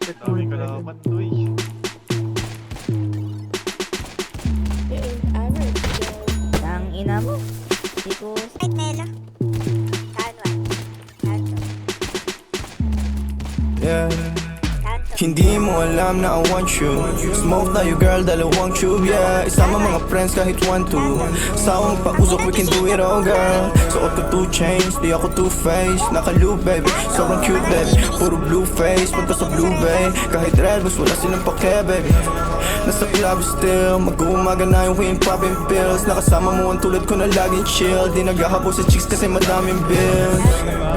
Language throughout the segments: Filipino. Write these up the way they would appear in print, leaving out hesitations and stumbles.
Dami kalaban, uy. Tang ina mo. Di ko... Ay, Melo. Round 1. Round 2. Yeah. Round 2. Hindi mo alam na I want you. Smoke tayo girl, dalawang tube, yeah. Isama mga friends kahit 1-2. Sawang pausok, we can do it all, girl. Suot ko 2 chains, di ako 2-face. Naka-loop, baby, sobrang cute, baby. Puro blue face, punta sa blue bay. Kahit red bus, wala silang pake, baby. Nasa club still, mag-uumaga na yung wind popping pills. Nakasama mo ang tulad ko na laging chill. Di naghahabol sa chicks kasi madaming bills.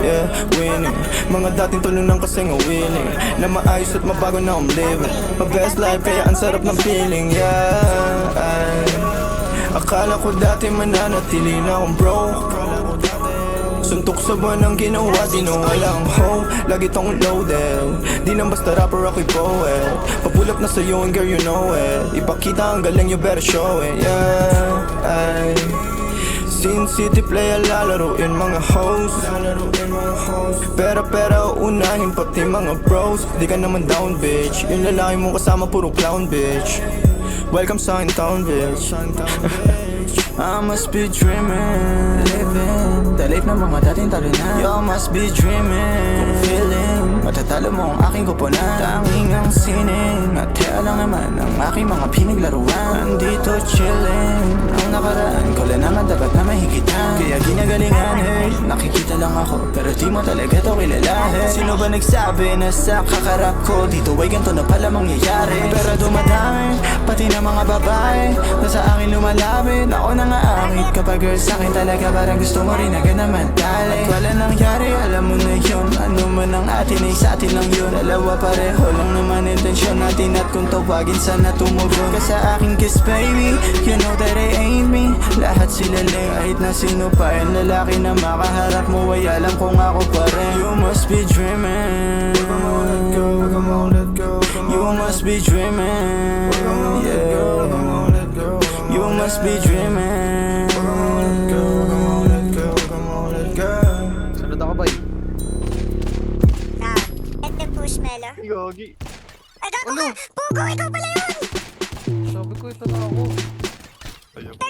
Yeah, winning. Mga dating tulungan kasi nga willing na maayos at mabago na I'm living my best life kaya ang sarap ng feeling, yeah. Ay, akala ko dati mananatili na akong broke. Suntok sa buwan ang ginawa, di na walang hope. Lagi tong loaded, di nang basta rapper ako'y poet. Papull up na sa'yo and girl you know it. Ipakita ang galing, you better show it, yeah. Ay, Sin City play, lalaroin mga hoes. Pera unahin pati mga bros. Di ka naman down bitch, yung lalaki mong kasama puro clown bitch. Welcome sa in town bitch. I must be dreaming, living the life ng mga dating talunan. You must be dreaming, kung feeling matatalo mo ang aking kupunan. Tanging ang sining at kaya lang naman ang aking mga pinaglaruan. Andito chilling, ang nakaraan ko lang naman dapat na mahigitan. Kaya ginagalingan, hey, nakikita lang ako pero di mo talaga to kilalahin. Sino ba nagsabi na sa kakarap ko dito ay ganito na pala mangyayari? Pero dumadami, pati na mga babae na sa akin lumalapit. Ako na nga angit kapag girl sa'kin talaga parang gusto mo rin agad na madali. At wala nangyari, alam mo na yun. Ano man ang atin ay sa atin lang yun. Dalawa pareho lang naman intensyon natin. At kung tawagin sana tumugon ka sa aking kiss baby, you know that I ain't me. Lahat sila lang kahit na sino pa. Yung lalaki na makaharap mo ay alam kung ako pa rin. You must be dreaming, you must be dreaming, yeah. You must be dreaming. Sunod ako ba eh? Let them push, Melo. Ay, gagi. Ay, gago ka! Pugo, ikaw pala yun! Sabi ko ito na ako. Ayun.